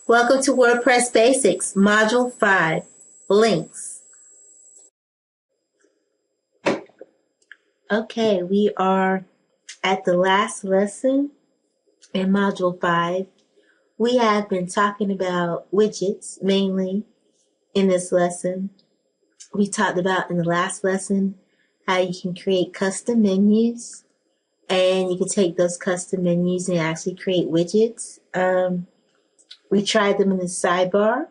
Welcome to WordPress Basics, Module 5, Links. Okay, we are at the last lesson in Module 5. We have been talking about widgets, mainly in this lesson. We talked about in the last lesson how you can create custom menus, and you can take those custom menus and actually create widgets. We tried them in the sidebar,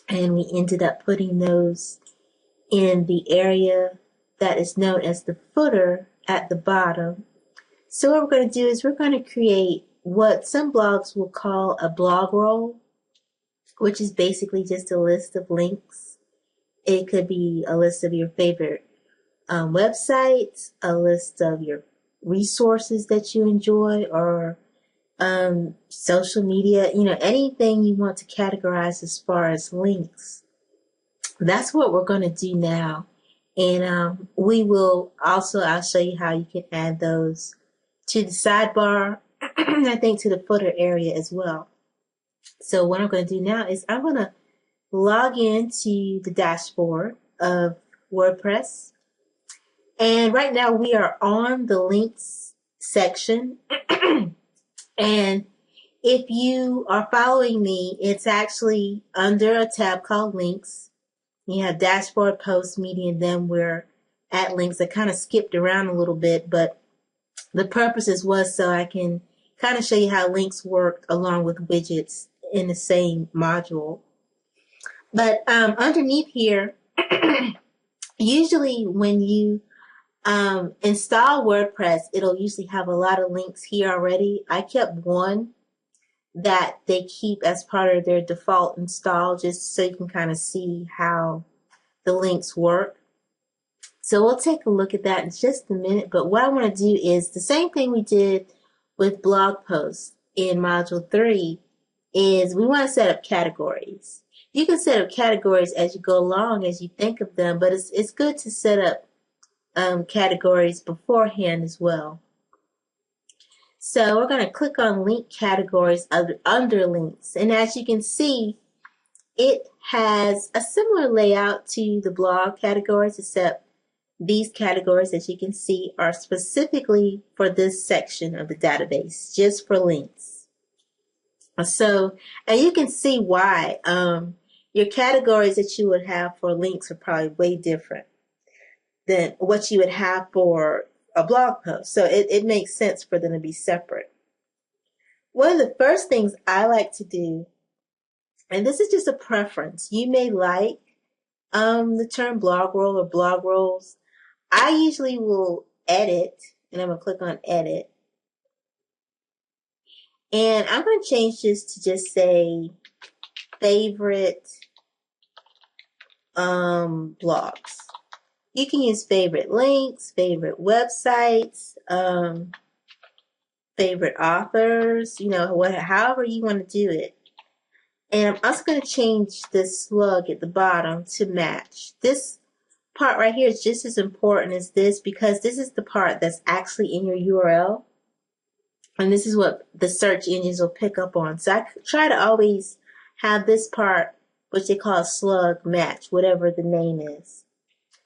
and we ended up putting those in the area that is known as the footer at the bottom. So what we're going to do is we're going to create what some blogs will call a blog roll, which is basically just a list of links. It could be a list of your favorite websites, a list of your resources that you enjoy, or social media, anything you want to categorize as far as links. That's what we're going to do now. And we will also, I'll show you how you can add those to the sidebar, I think to the footer area as well. So what I'm going to do now is I'm going to log into the dashboard of WordPress. And right now we are on the links section. And if you are following me, it's actually under a tab called links. You have dashboard, post, media, and then we're at links. I kind of skipped around a little bit, but the purposes was so I can kind of show you how links work along with widgets in the same module. But underneath here, usually when you install WordPress, it'll usually have a lot of links here already. I kept one that they keep as part of their default install just so you can kind of see how the links work. So we'll take a look at that in just a minute. But what I want to do is the same thing we did with blog posts in Module 3 is we want to set up categories. You can set up categories as you go along, as you think of them, but it's good to set up categories beforehand as well. So we're going to click on link categories under links. And as you can see, it has a similar layout to the blog categories, except these categories, as you can see, are specifically for this section of the database, just for links. So, and you can see why your categories that you would have for links are probably way different than what you would have for a blog post. So it makes sense for them to be separate. One of the first things I like to do, and this is just a preference, you may like the term blog roll or blog rolls. I usually will edit, and I'm going to click on edit. And I'm going to change this to just say favorite blogs. You can use favorite links, favorite websites, favorite authors, however you want to do it. And I'm also going to change this slug at the bottom to match. This part right here is just as important as this because this is the part that's actually in your URL. And this is what the search engines will pick up on. So I try to always have this part, which they call a slug, match whatever the name is.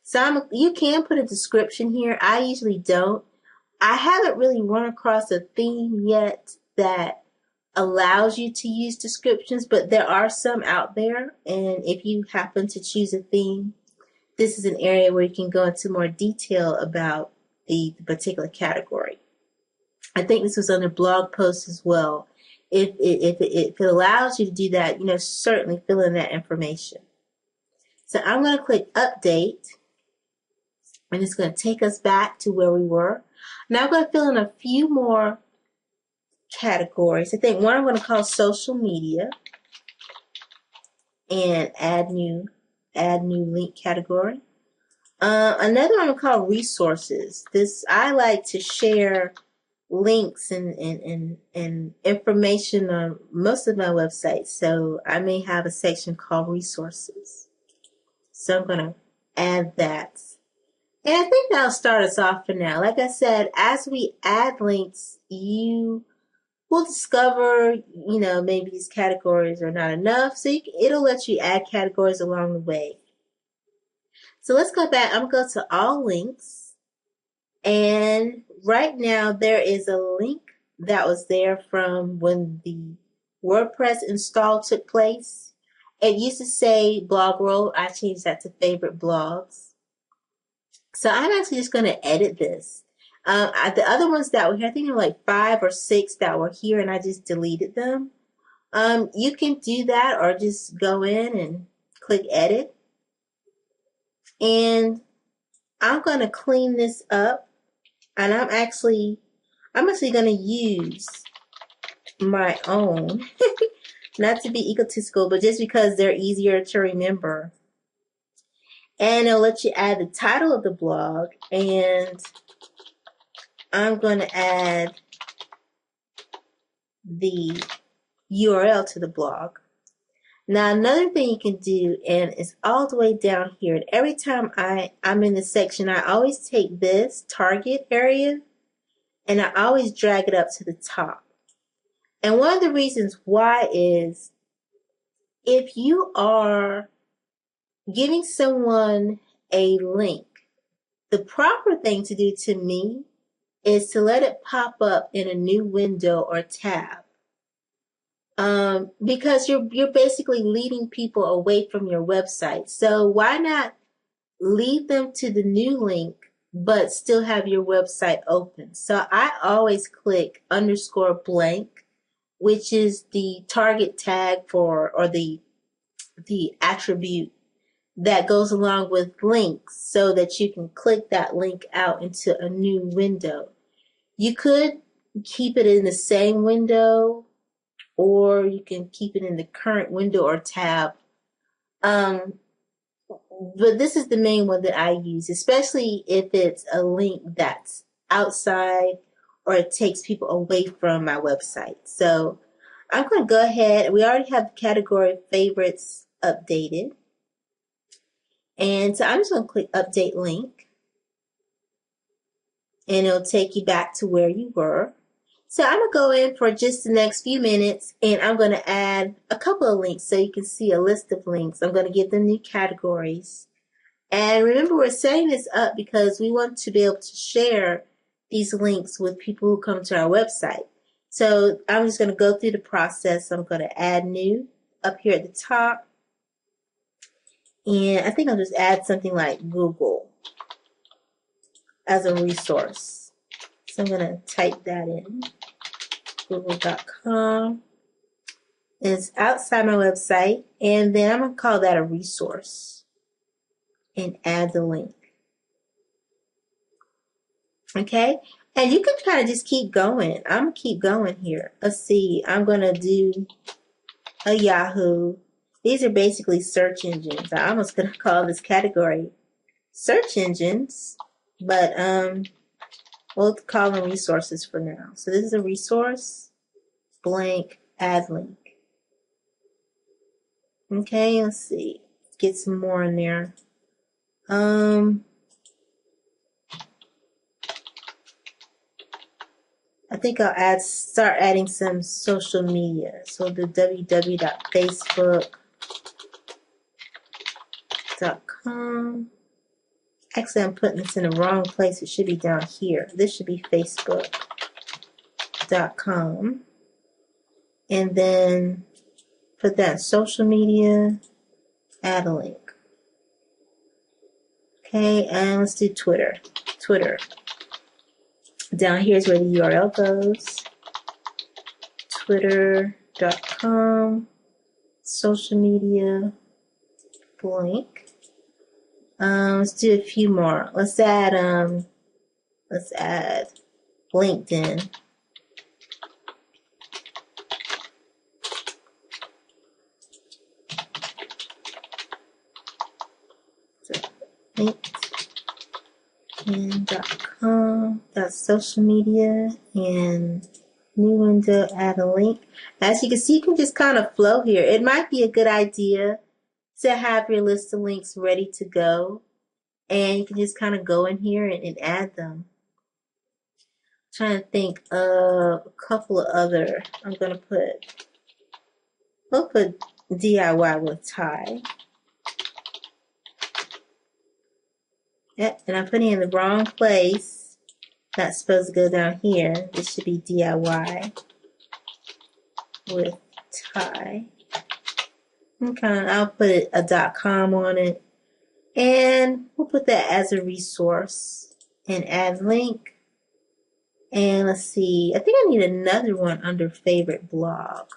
So you can put a description here. I usually don't. I haven't really run across a theme yet that allows you to use descriptions, but there are some out there. And if you happen to choose a theme, this is an area where you can go into more detail about the particular category. I think this was under blog posts as well. If it allows you to do that, certainly fill in that information. So I'm going to click update, and it's going to take us back to where we were. Now I'm going to fill in a few more categories. I think one I'm going to call social media and add new add new link category. Another one we call resources. I like to share links and information on most of my websites. So I may have a section called resources. So I'm going to add that. And I think that'll start us off for now. Like I said, as we add links, you will discover, maybe these categories are not enough. So it'll let you add categories along the way. So let's go back. I'm going to go to all links. And right now there is a link that was there from when the WordPress install took place. It used to say blog roll. I changed that to favorite blogs. So I'm actually just going to edit this. The other ones that were here, I think there were like 5 or 6 that were here and I just deleted them. You can do that or just go in and click edit. And I'm going to clean this up. And I'm actually going to use my own, not to be egotistical, but just because they're easier to remember. And it'll let you add the title of the blog, and I'm going to add the URL to the blog. Now, another thing you can do, and it's all the way down here, and every time I'm in this section, I always take this target area, and I always drag it up to the top. And one of the reasons why is if you are giving someone a link, the proper thing to do to me is to let it pop up in a new window or tab. Because you're basically leading people away from your website. So why not lead them to the new link but still have your website open? So I always click _blank, which is the target tag for, or the attribute that goes along with links, so that you can click that link out into a new window. You could keep it in the same window, or you can keep it in the current window or tab. But this is the main one that I use, especially if it's a link that's outside or it takes people away from my website. So I'm going to go ahead. We already have the category favorites updated. And so I'm just going to click update link. And it'll take you back to where you were. So I'm going to go in for just the next few minutes, and I'm going to add a couple of links so you can see a list of links. I'm going to give them new categories. And remember, we're setting this up because we want to be able to share these links with people who come to our website. So I'm just going to go through the process. I'm going to add new up here at the top. And I think I'll just add something like Google as a resource. So I'm going to type that in, google.com. It's outside my website, and then I'm going to call that a resource and add the link. Okay, and you can kind of just keep going. I'm going to keep going here. Let's see, I'm going to do a Yahoo. These are basically search engines. I'm almost going to call this category search engines, but we'll call them resources for now. So this is a resource, blank, add link. Okay, let's see. Get some more in there. I think I'll start adding some social media. So the www.facebook.com. Actually, I'm putting this in the wrong place. It should be down here. This should be facebook.com. And then put that in social media, add a link. Okay, and let's do Twitter. Twitter. Down here is where the URL goes. Twitter.com, social media, blank. Let's do a few more. Let's add LinkedIn. LinkedIn.com. That's social media, and new window, add a link. As you can see, you can just kind of flow here. It might be a good idea to have your list of links ready to go, and you can just kind of go in here and add them. I'm trying to think of a couple of other. We'll put DIY with tie. Yep, and I'm putting it in the wrong place. Not supposed to go down here. This should be DIY with tie. Okay, I'll put a .com on it. And we'll put that as a resource and add link. And let's see, I think I need another one under favorite blog.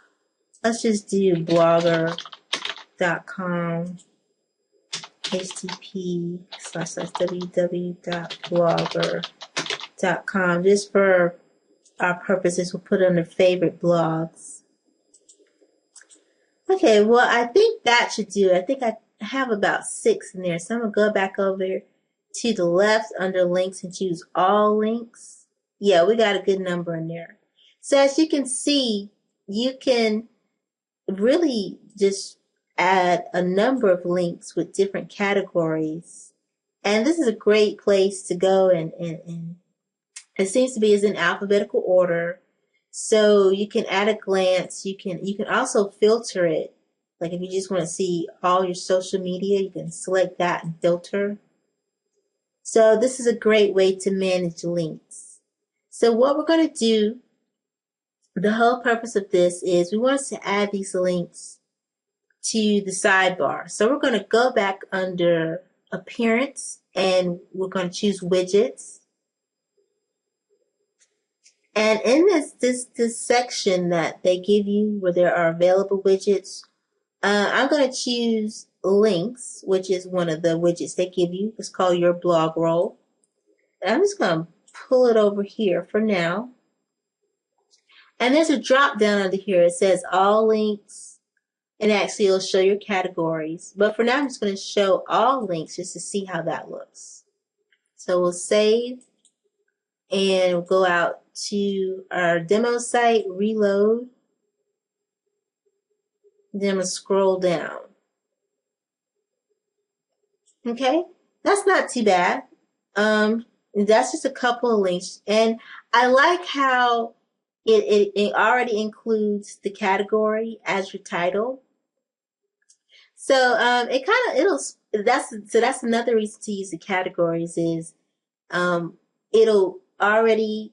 Let's just do blogger.com. http://www.blogger.com. Just for our purposes, we'll put it under favorite blogs. Okay, well, I think that should do it. I think I have about 6 in there. So I'm going to go back over to the left under links and choose all links. Yeah, we got a good number in there. So as you can see, you can really just add a number of links with different categories. And this is a great place to go, and it seems to be is in alphabetical order. So you can at a glance, you can also filter it. Like if you just want to see all your social media, you can select that and filter. So this is a great way to manage links. So what we're going to do, the whole purpose of this is we want to add these links to the sidebar. So we're going to go back under Appearance, and we're going to choose Widgets. And in this section that they give you where there are available widgets, I'm going to choose Links, which is one of the widgets they give you. It's called Your Blog Roll. And I'm just going to pull it over here for now. And there's a drop down under here. It says All Links. And actually it'll show your categories. But for now I'm just going to show all links just to see how that looks. So we'll save and we'll go out to our demo site, reload. Then I'm going to scroll down. Okay, that's not too bad. That's just a couple of links. And I like how it already includes the category as your title. So that's another reason to use the categories is it'll already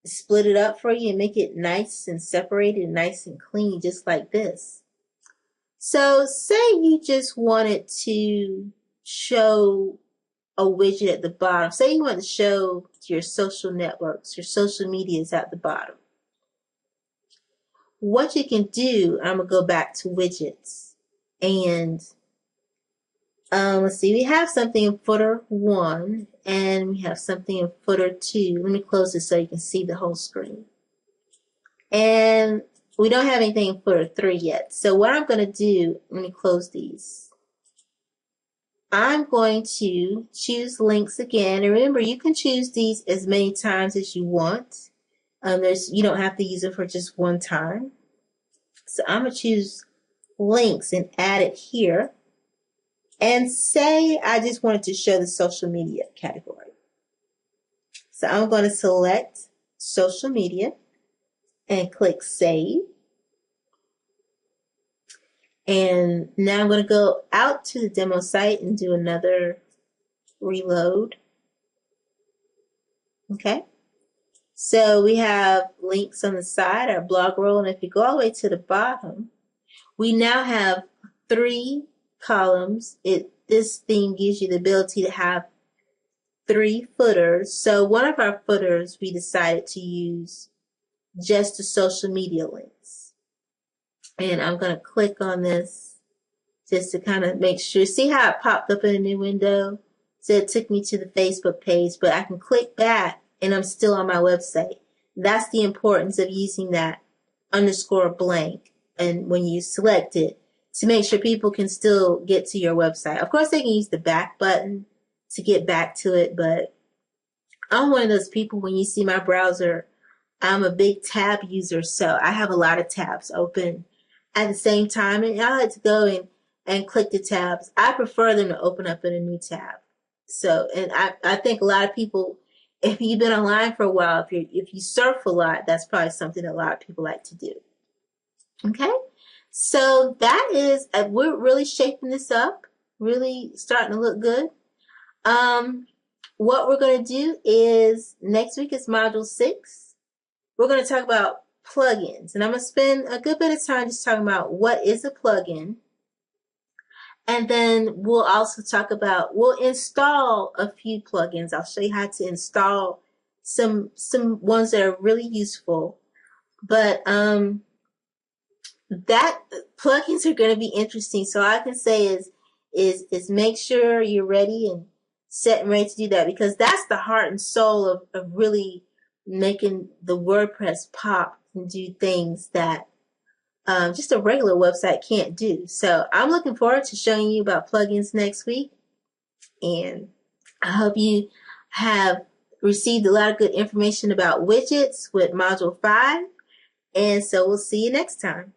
split it up for you and make it nice and separated, nice and clean, just like this. So say you just wanted to show a widget at the bottom. Say you want to show your social networks, your social medias at the bottom. What you can do, I'm going to go back to widgets. And let's see, we have something in footer 1 and we have something in footer 2. Let me close this so you can see the whole screen. And we don't have anything in footer 3 yet. So what I'm going to do, let me close these. I'm going to choose links again. And remember, you can choose these as many times as you want. You don't have to use it for just one time. So I'm going to choose links and add it here. And say I just wanted to show the social media category. So I'm going to select social media and click save. And now I'm going to go out to the demo site and do another reload. Okay. So we have links on the side, our blog roll, and if you go all the way to the bottom, we now have 3 columns. This thing gives you the ability to have 3 footers. So one of our footers we decided to use just the social media links. And I'm going to click on this just to kind of make sure. See how it popped up in a new window? So it took me to the Facebook page, but I can click back and I'm still on my website. That's the importance of using that underscore blank. And when you select it, to make sure people can still get to your website. Of course, they can use the back button, to get back to it, but I'm one of those people, when you see my browser, I'm a big tab user, so I have a lot of tabs open at the same time, and I like to go and click the tabs. I prefer them to open up in a new tab. So, and I think a lot of people, if you've been online for a while, if you surf a lot, that's probably something a lot of people like to do. Okay, so that is, we're really shaping this up, really starting to look good. What we're going to do is, next week is module 6. We're going to talk about plugins, and I'm going to spend a good bit of time just talking about what is a plugin. And then we'll also talk about, we'll install a few plugins. I'll show you how to install some ones that are really useful. But that plugins are going to be interesting. So all I can say is make sure you're ready and set and ready to do that, because that's the heart and soul of really making the WordPress pop and do things that just a regular website can't do. So I'm looking forward to showing you about plugins next week, and I hope you have received a lot of good information about widgets with module 5, and so we'll see you next time.